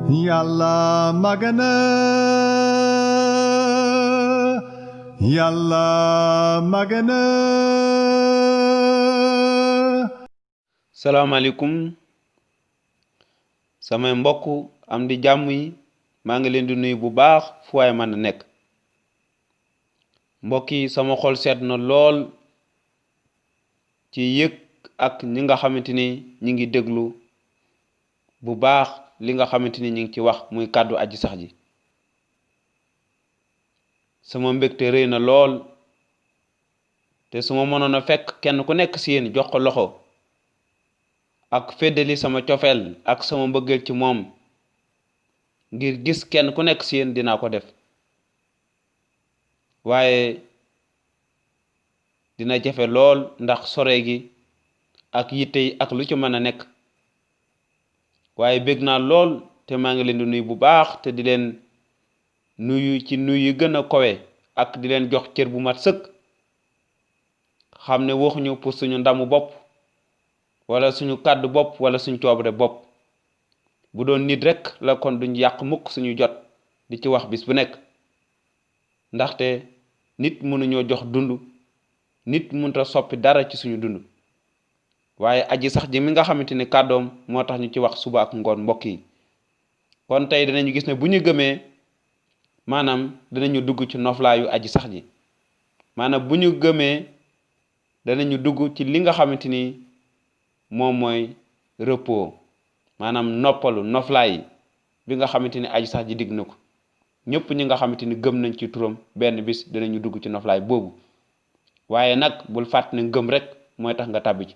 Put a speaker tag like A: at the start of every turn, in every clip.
A: Yàlla magana Yàlla magana
B: salaamaaleykum samay mbokk am di jàmm yi maa ngi leen di nuyu bu baax fu waay mën a nekk mbokk yi sama xol seet na lool ci yëg ak ñi nga xamante ni ñi ngi déglu bu baax li nga xamante ni ñi ngi ci wax muy kàddu aji sax ji sama mbégte rëy na lool te su ma mënoon a fekk kenn ku nekk si yéen jox ko loxo ak feddali sama cofeel ak sama mbëggeel ci moom ngir gis kenn ku nekk si yéen dinaa ko def waaye dina jafe lool ndax sore gi ak yitte yi ak lu ci mën a nekk waaye bég naa lool te maa ngi leen di nuyu bu baax te di leen nuyu ci nuyu gën a kowe ak di leen jox cër bu mat sëkk xam ne waxuñu pour suñu ndamu bopp wala suñu kàddu bopp wala suñu coobare bopp bu doon nit rek la kon duñ yàq mukk suñu jot di ci wax bis bu nekk ndaxte nit mënuñoo jox dund nit mënta soppi dara ci suñu dund waaye aji sax ji mi nga xamante ni kàddoom moo tax ñu ci wax suba ak ngoon mbokk yi kon tey dinañu gis ne bu ñu gëmee maanaam dinañu dugg ci noflaayu aji sax ji maanaam bu ñu gëmee danañu dugg ci li nga xamante ni moom mooy repos maanaam noppalu noflaay bi nga xamante ni aji sax ji digg na ko ñëpp ñi nga xamante ni gëm nañ ci turam benn bis danañu dugg ci noflaay boobu waaye nag bul fàtt ne gëm rek mooy tax nga tàbbi ci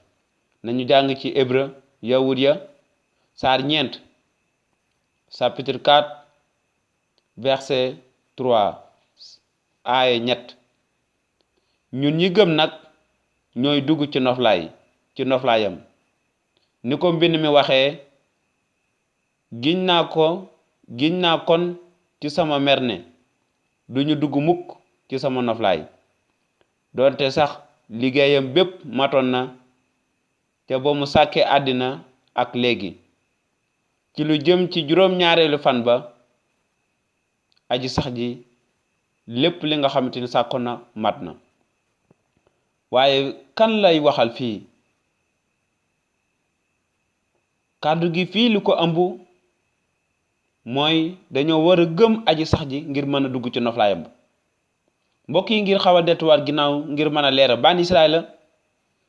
B: nañu jàng ci hébreu yawut ya saar 9 chapitre 4 verset 3 aaye 3 ñun ñi gëm nag ñooy dugg ci noflaayam ni ko mbind mi waxee giñ naa kon ci sama mer ne duñu dugg mukk ci sama noflaay doonte sax liggéeyam bépp matoon na te ba mu sàkkee àddina ak léegi ci lu jëm ci juróom-ñaareelu fan ba aji sax ji lépp li nga xamante ni sàkkoon na mat na waaye kan lay waxal fii kàddu gi fii li ko ëmb mooy dañoo war a gëm aji sax ji ngir mën a dugg ci noflaayam mbokk yi ngir xaw a dettuwaat ginnaaw ngir mën a leeral bani Israël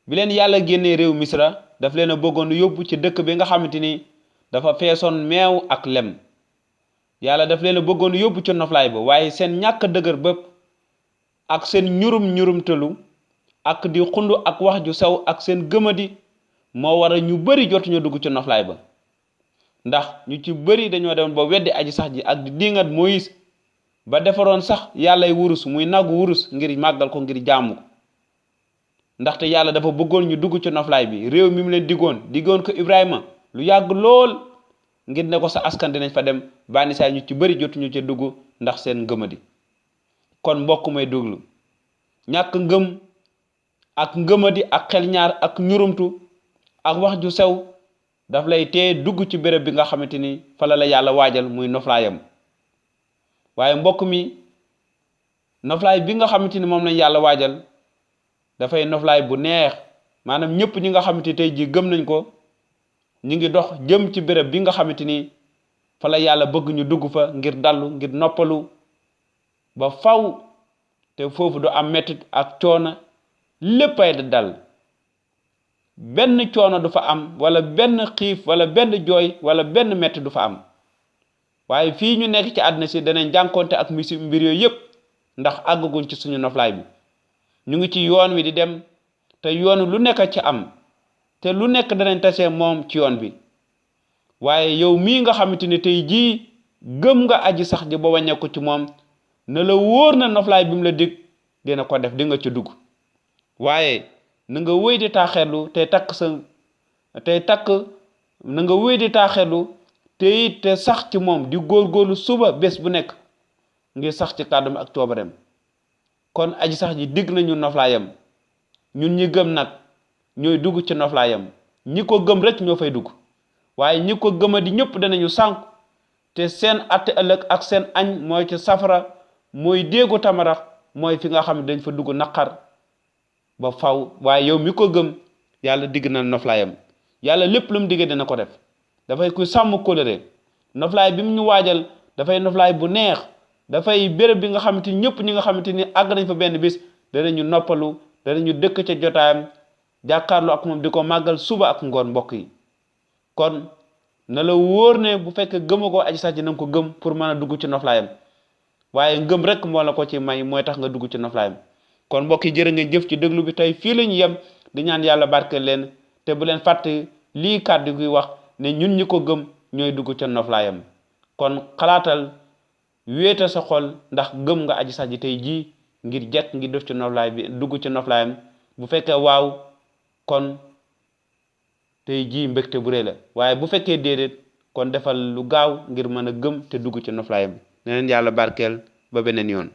B: bi leen yàlla génnee réew misra daf leen a bëggoon yóbbu ci dëkk bi nga xamante ni dafa feesoon meew ak lem yàlla daf leen a bëggoon yóbbu ci noflaay ba waaye seen ñàkk dëgër bépp ak seen ñurum tëlu ak di xund ak wax ju sew ak seen gëmadi moo war a ñu bari jotuñu dugg ci noflaay ba ndax ñu ci bari dañoo dem ba weddi aji sax ji ak di dingat Moïse ba defaroon sax yàllay wurus muy nagu wurus ngir màggal ko ngir jaamu ko ndaxte yàlla dafa bëggoon ñu dugg ci noflaay bi réew mi mu leen diggoon ko Ibrahima lu yàgg lool ngir ne ko sa askan dinañ fa dem bànni saay ñu ci bari jotuñu ci dugg ndax seen ngëmadi kon mbokk may déglu ñàkk ngëm ak ngëmadi ak xel ñaar ak ñurumtu ak wax ju sew daf lay tee dugg ci béréb bi nga xamante ni fa la yàlla waajal muy noflaayam waaye mbokk mi noflaay bi nga xamante ni moom lañ yàlla waajal dafay noflaay bu neex maanaam ñëpp ñi nga xamante tey ji gëm nañ ko ñu ngi dox jëm ci béréb bi nga xamante ni fa la yàlla bëgg ñu dugg fa ngir dallu ngir noppalu ba faw te foofu du am mettit ak coono léppay da dal benn coono du fa am wala benn xiif wala benn jooy wala benn metti du fa am waaye fii ñu nekk ci àddina si danañ jànkonte ak mbir yooyu yépp ndax àgguñ ci suñu noflaay bi ñu ngi ci yoon wi di dem te yoon lu nekk ci am te lu nekk danañ tasee moom ci yoon bi waaye yow mii nga xamante ni tey jii gëm nga aji sax ji ba wàññeeku ci moom na la wóor na noflaay bi mu la dig dina ko def di nga ci dugg waaye na nga wéy di taaxeelu na nga wéy di taaxeelu te it te sax ci moom di góorgóorlu suba bés bu nekk ngir sax ci kàddum ak coobareem kon aji sax ji digg nañu noflaayam ñun ñi gëm nag ñooy dugg ci noflaayam ñi ko gëm rek ñoo fay dugg waaye ñi ko gëma di ñëpp danañu sànku te seen atte ëllëg ak seen añ mooy ci safara mooy déegu tamarax mooy fi nga xam ne dañ fa dugg naqar ba faw. waaye yow mi ko gëm yàlla digg na noflaayam. yàlla lépp lu mu digge dina ko def. dafay kuy sàmm kóllëre. noflaay bi mu ñu waajal dafay noflaay bu neex. dafay béréb bi nga xamante ni ñëpp ñi nga xamante ni àgg nañ fa benn bis danañu noppalu danañu dëkk ca jotaayam jàkkaarloo ak moom di ko màggal suba ak ngoon mbokk yi. kon na la wóor ne bu fekkee gëma ko aji sax ji na nga ko gëm pour mën a dugg ci noflaayam. waaye ngëm rek moo la ko ci may mooy tax nga dugg ci noflaayam. kon mbokk yi jërë ngeen jëf ci déglu bi tey fii la ñu yem di ñaan yàlla barkeel leen te bu leen fàtte lii kàddu gi wax ne ñun ñi ko gëm ñooy dugg ca noflaayam. kon xalaatal wéeta sa xol ndax gëm nga aji sax ji tey jii ngir jekk ngir def ci noflaay bi dugg ci noflaayam. bu fekkee waaw kon tey jii mbégte bu rëy la waaye bu fekkee déedéet kon defal lu gaaw ngir mën a gëm te dugg ci noflaayam. ne leen yàlla barkeel ba beneen yoon.